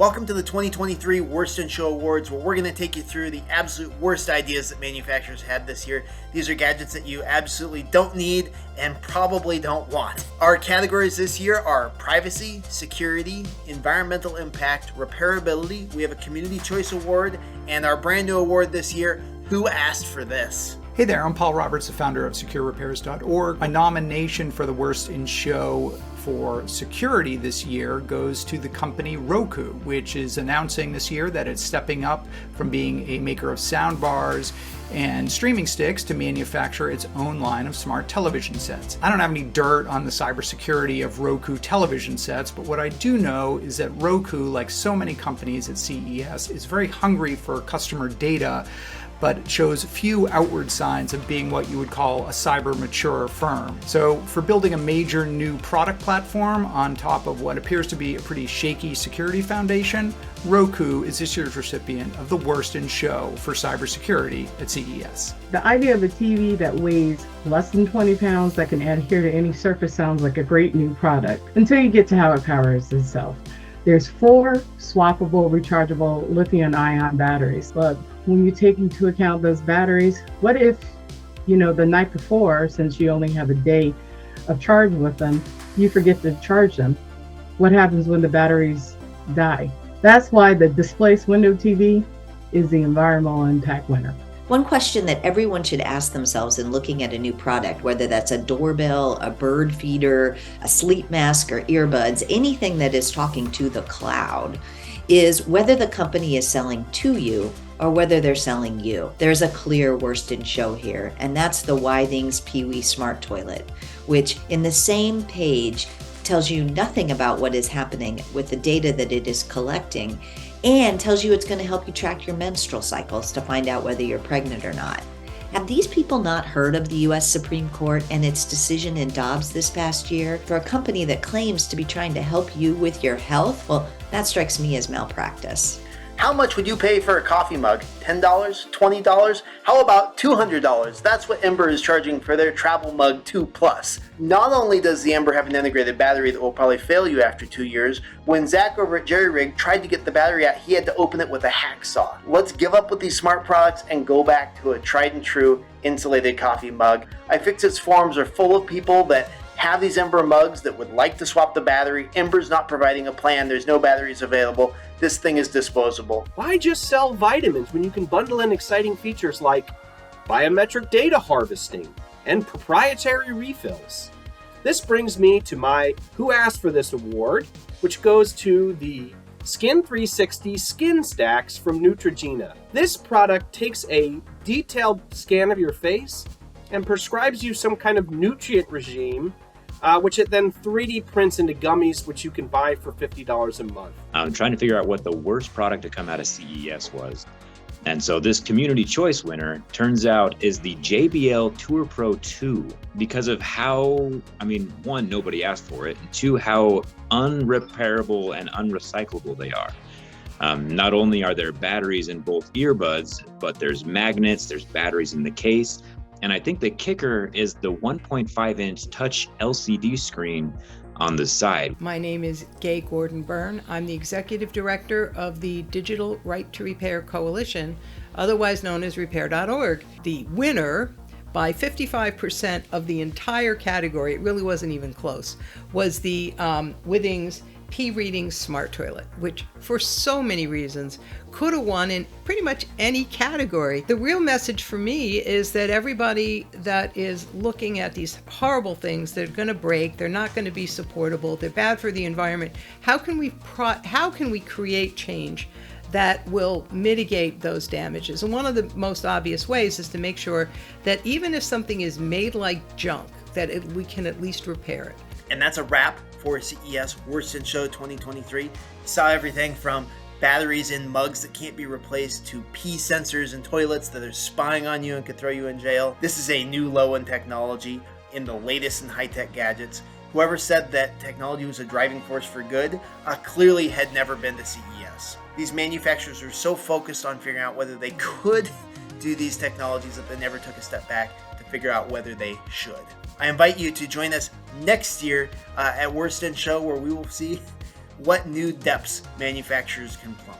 Welcome to the 2023 Worst in Show Awards, where we're going to take you through the absolute worst ideas that manufacturers had this year. These are gadgets that you absolutely don't need and probably don't want. Our categories this year are privacy, security, environmental impact, repairability. We have a Community Choice Award, and our brand new award this year, Who Asked for This? Hey there, I'm Paul Roberts, the founder of SecuRepairs.org. My nomination for the Worst in Show for security this year goes to the company Roku, which is announcing this year that it's stepping up from being a maker of soundbars and streaming sticks to manufacture its own line of smart television sets. I don't have any dirt on the cybersecurity of Roku television sets, but what I do know is that Roku, like so many companies at CES, is very hungry for customer data, but shows few outward signs of being what you would call a cyber mature firm. So for building a major new product platform on top of what appears to be a pretty shaky security foundation, Roku is this year's recipient of the Worst in Show for cybersecurity at CES. The idea of a TV that weighs less than 20 pounds that can adhere to any surface sounds like a great new product, until you get to how it powers itself. There's 4 swappable, rechargeable lithium-ion batteries. But when you take into account those batteries, what if, the night before, since you only have a day of charge with them, you forget to charge them? What happens when the batteries die? That's why the displaced window TV is the environmental impact winner. One question that everyone should ask themselves in looking at a new product, whether that's a doorbell, a bird feeder, a sleep mask, or earbuds, anything that is talking to the cloud, is whether the company is selling to you or whether they're selling you. There's a clear Worst in Show here, and that's the Withings Pewee Smart Toilet, which in the same page tells you nothing about what is happening with the data that it is collecting, and tells you it's going to help you track your menstrual cycles to find out whether you're pregnant or not. Have these people not heard of the U.S. Supreme Court and its decision in Dobbs this past year? For a company that claims to be trying to help you with your health, well, that strikes me as malpractice. How much would you pay for a coffee mug? $10? $20? How about $200? That's what Ember is charging for their Travel Mug 2 Plus. Not only does the Ember have an integrated battery that will probably fail you after 2 years, when Zach over at JerryRig tried to get the battery out, he had to open it with a hacksaw. Let's give up with these smart products and go back to a tried and true insulated coffee mug. iFixit's forums are full of people that have these Ember mugs that would like to swap the battery. Ember's not providing a plan. There's no batteries available. This thing is disposable. Why just sell vitamins when you can bundle in exciting features like biometric data harvesting and proprietary refills? This brings me to my Who Asked for This award, which goes to the Skin 360 Skin Stacks from Neutrogena. This product takes a detailed scan of your face and prescribes you some kind of nutrient regime, which it then 3D prints into gummies, which you can buy for $50 a month. I'm trying to figure out what the worst product to come out of CES was. And so this community choice winner turns out is the JBL Tour Pro 2 because of how, one, nobody asked for it, and 2, how unrepairable and unrecyclable they are. Not only are there batteries in both earbuds, but there's magnets, there's batteries in the case. And I think the kicker is the 1.5-inch touch LCD screen on the side. My name is Gay Gordon Byrne. I'm the Executive Director of the Digital Right to Repair Coalition, otherwise known as repair.org. The winner, by 55% of the entire category, it really wasn't even close, was the Withings P-Reading Smart Toilet, which for so many reasons could have won in pretty much any category. The real message for me is that everybody that is looking at these horrible things, they're going to break, they're not going to be supportable, they're bad for the environment. How can we create change that will mitigate those damages? And one of the most obvious ways is to make sure that even if something is made like junk, that we can at least repair it. And that's a wrap for CES Worst in Show 2023. You saw everything from batteries in mugs that can't be replaced to pee sensors in toilets that are spying on you and could throw you in jail. This is a new low-end technology in the latest and high-tech gadgets. Whoever said that technology was a driving force for good clearly had never been to CES. These manufacturers are so focused on figuring out whether they could do these technologies that they never took a step back to figure out whether they should. I invite you to join us next year at Worst in Show, where we will see what new depths manufacturers can plumb.